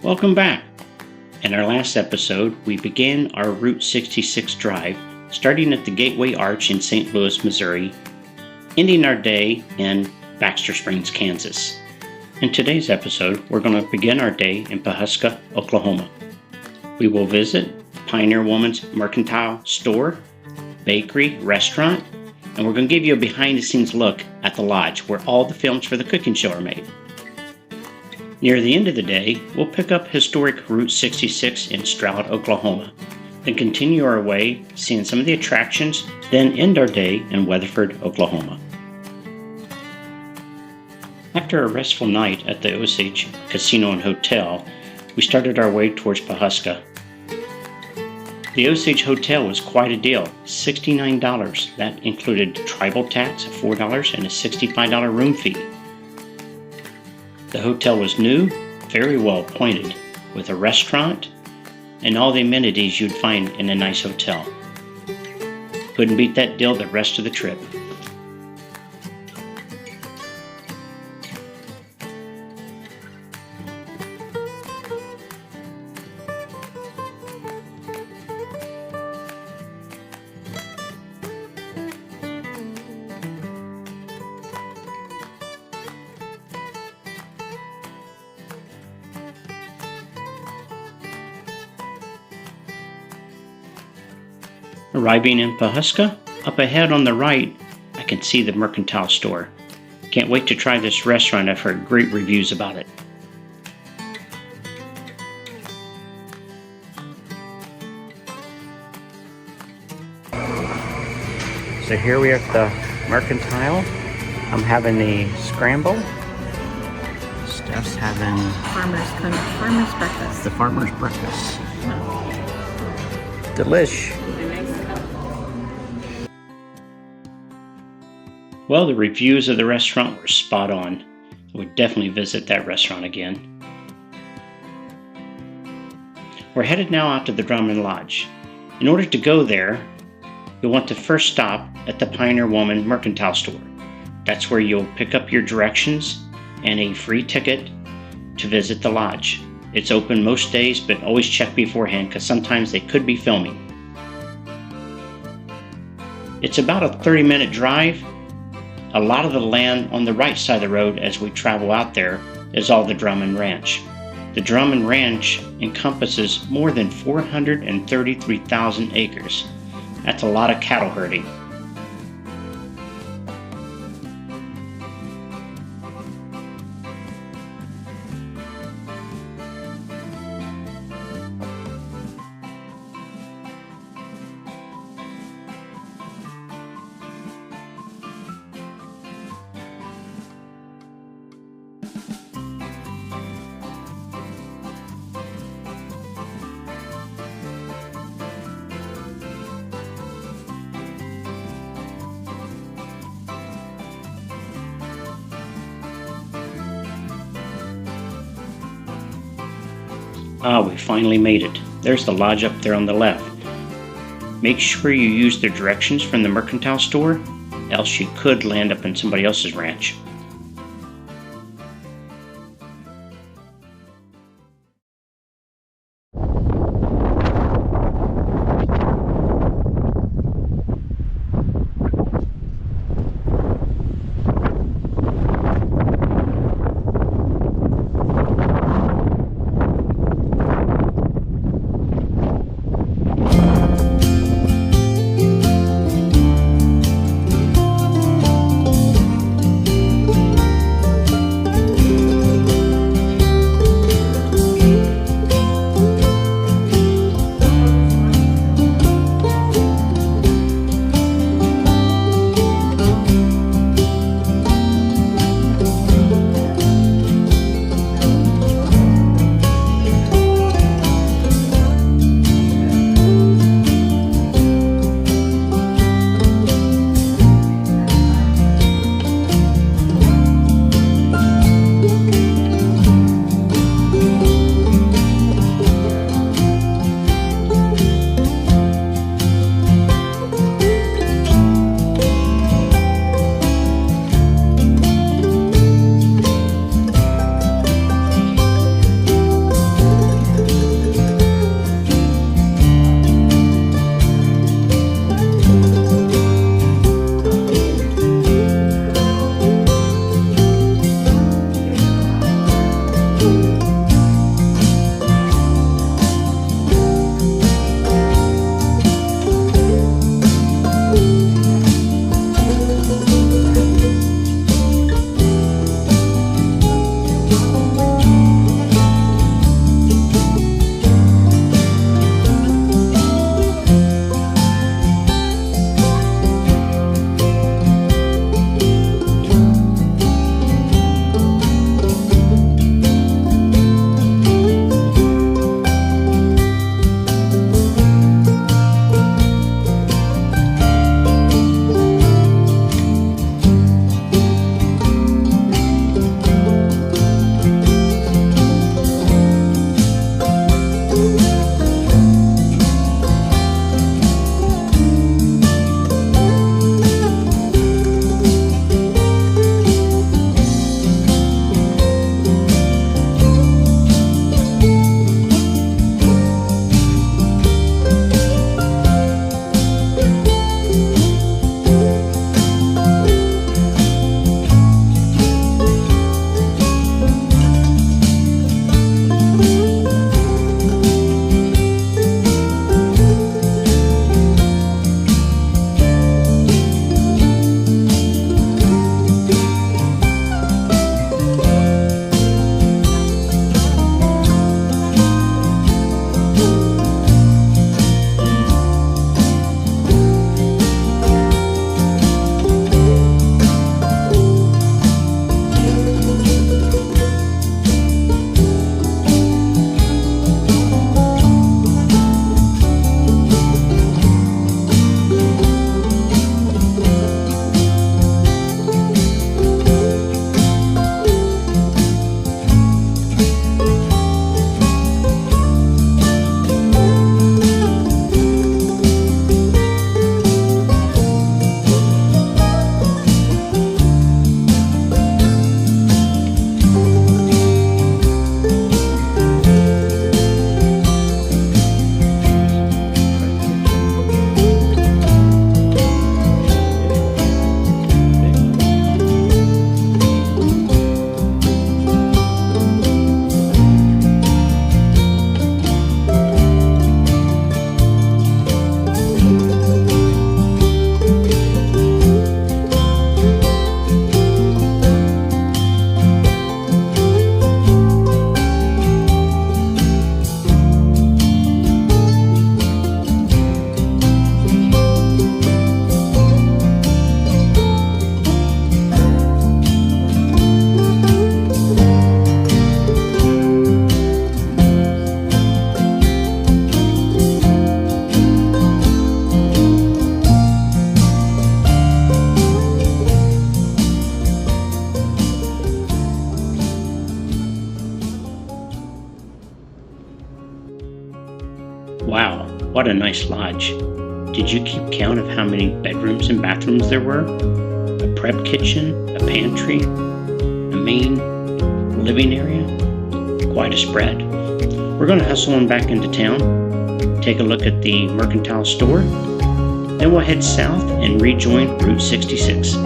Welcome back. In our last episode, we began our Route 66 drive, starting at the Gateway Arch in St. Louis, Missouri, ending our day in Baxter Springs, Kansas. In today's episode, we're going to begin our day in Pawhuska, Oklahoma. We will visit Pioneer Woman's Mercantile store, bakery, restaurant, and we're going to give you a behind-the-scenes look at the lodge where all the films for the cooking show are made. Near the end of the day, we'll pick up historic Route 66 in Stroud, Oklahoma, then continue our way seeing some of the attractions, then end our day in Weatherford, Oklahoma. After a restful night at the Osage Casino and Hotel, we started our way towards Pawhuska. The Osage Hotel was quite a deal, $69. That included tribal tax of $4 and a $65 room fee. The hotel was new, very well appointed, with a restaurant and all the amenities you'd find in a nice hotel. Couldn't beat that deal the rest of the trip. Arriving in Pawhuska, up ahead on the right, I can see the Mercantile store. Can't wait to try this restaurant. I've heard great reviews about it. So here we are at the Mercantile. I'm having the scramble. Steph's having farmer's breakfast. the farmer's breakfast. Delish. Well, the reviews of the restaurant were spot on. I would definitely visit that restaurant again. We're headed now out to the Drummond Lodge. In order to go there, you'll want to first stop at the Pioneer Woman Mercantile store. That's where you'll pick up your directions and a free ticket to visit the lodge. It's open most days, but always check beforehand because sometimes they could be filming. It's about a 30-minute drive. A lot of the land on the right side of the road as we travel out there is all the Drummond Ranch. The Drummond Ranch encompasses more than 433,000 acres. That's a lot of cattle herding. We finally made it. There's the lodge up there on the left. Make sure you use the directions from the Mercantile store, else you could land up in somebody else's ranch. Wow, what a nice lodge. Did you keep count of how many bedrooms and bathrooms there were? A prep kitchen, a pantry, a main living area? Quite a spread. We're going to hustle on back into town, take a look at the Mercantile store, then we'll head south and rejoin Route 66.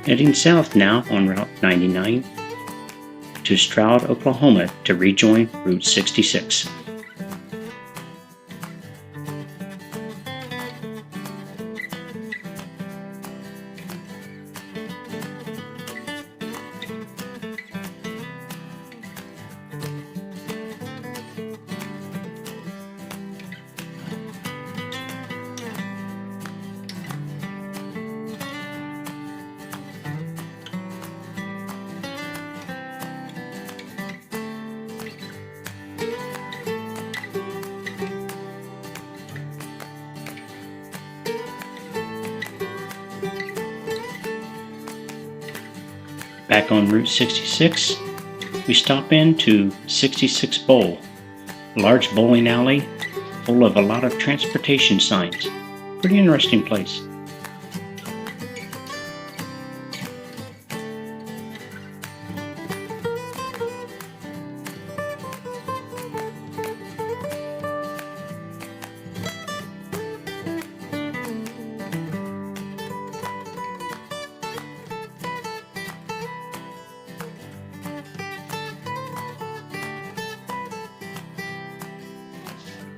Heading south now on Route 99 to Stroud, Oklahoma to rejoin Route 66. Back on Route 66, we stop into 66 Bowl, a large bowling alley full of a lot of transportation signs. Pretty interesting place.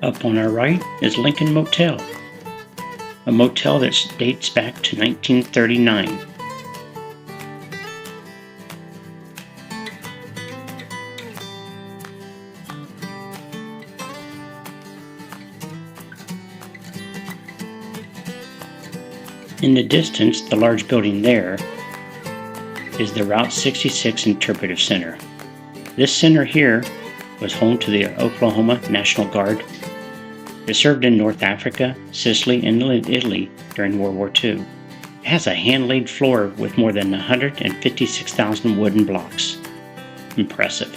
Up on our right is Lincoln Motel, a motel that dates back to 1939. In the distance, the large building there is the Route 66 Interpretive Center. This center here was home to the Oklahoma National Guard. It served in North Africa, Sicily, and Italy during World War II. It has a hand-laid floor with more than 156,000 wooden blocks. Impressive.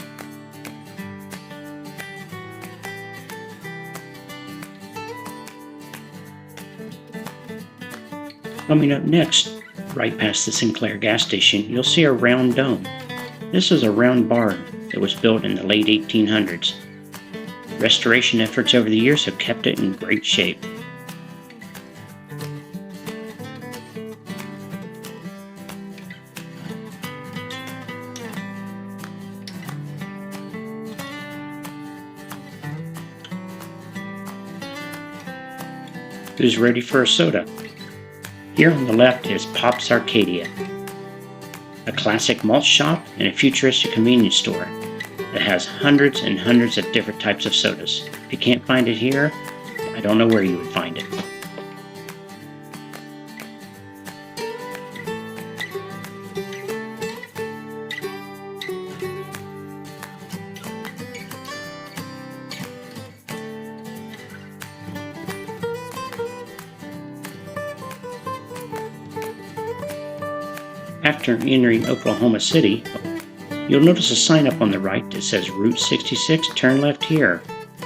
Coming up next, right past the Sinclair gas station, you'll see a round dome. This is a round barn that was built in the late 1800s. Restoration efforts over the years have kept it in great shape. Who's ready for a soda? Here on the left is Pop's Arcadia, a classic malt shop and a futuristic convenience store that has hundreds and hundreds of different types of sodas. If you can't find it here, I don't know where you would find it. After entering Oklahoma City, you'll notice a sign up on the right that says Route 66, turn left here.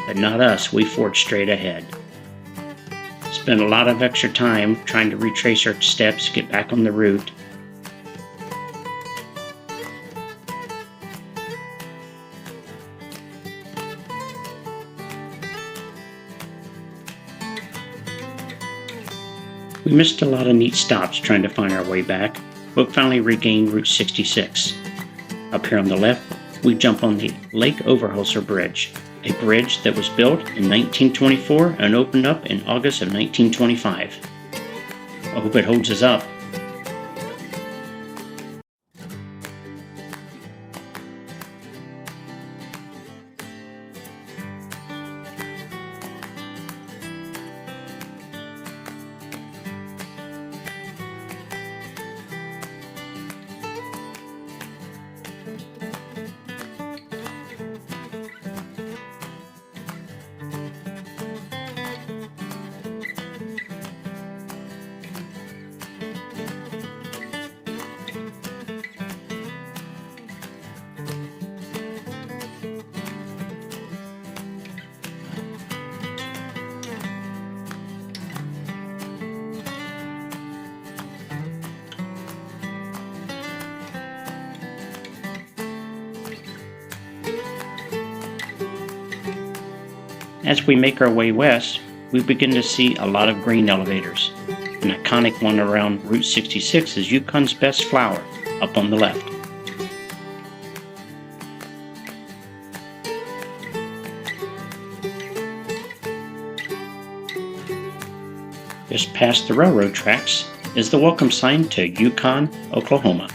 But not us, we forged straight ahead. Spent a lot of extra time trying to retrace our steps, get back on the route. We missed a lot of neat stops trying to find our way back, but finally regained Route 66. Up here on the left, we jump on the Lake Overholser Bridge, a bridge that was built in 1924 and opened up in August of 1925. I hope it holds us up. As we make our way west, we begin to see a lot of grain elevators. An iconic one around Route 66 is Yukon's Best Flower, up on the left. Just past the railroad tracks is the welcome sign to Yukon, Oklahoma.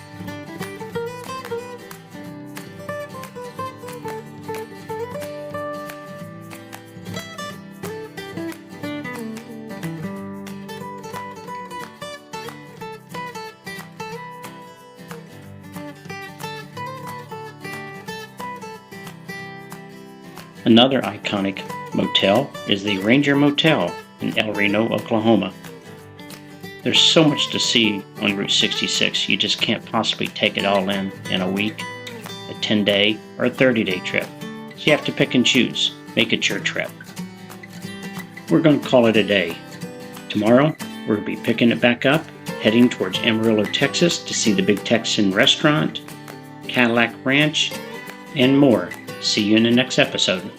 Another iconic motel is the Ranger Motel in El Reno, Oklahoma. There's so much to see on Route 66, you just can't possibly take it all in a week, a 10-day, or a 30-day trip. So you have to pick and choose. Make it your trip. We're going to call it a day. Tomorrow, we're going to be picking it back up, heading towards Amarillo, Texas to see the Big Texan Restaurant, Cadillac Ranch, and more. See you in the next episode.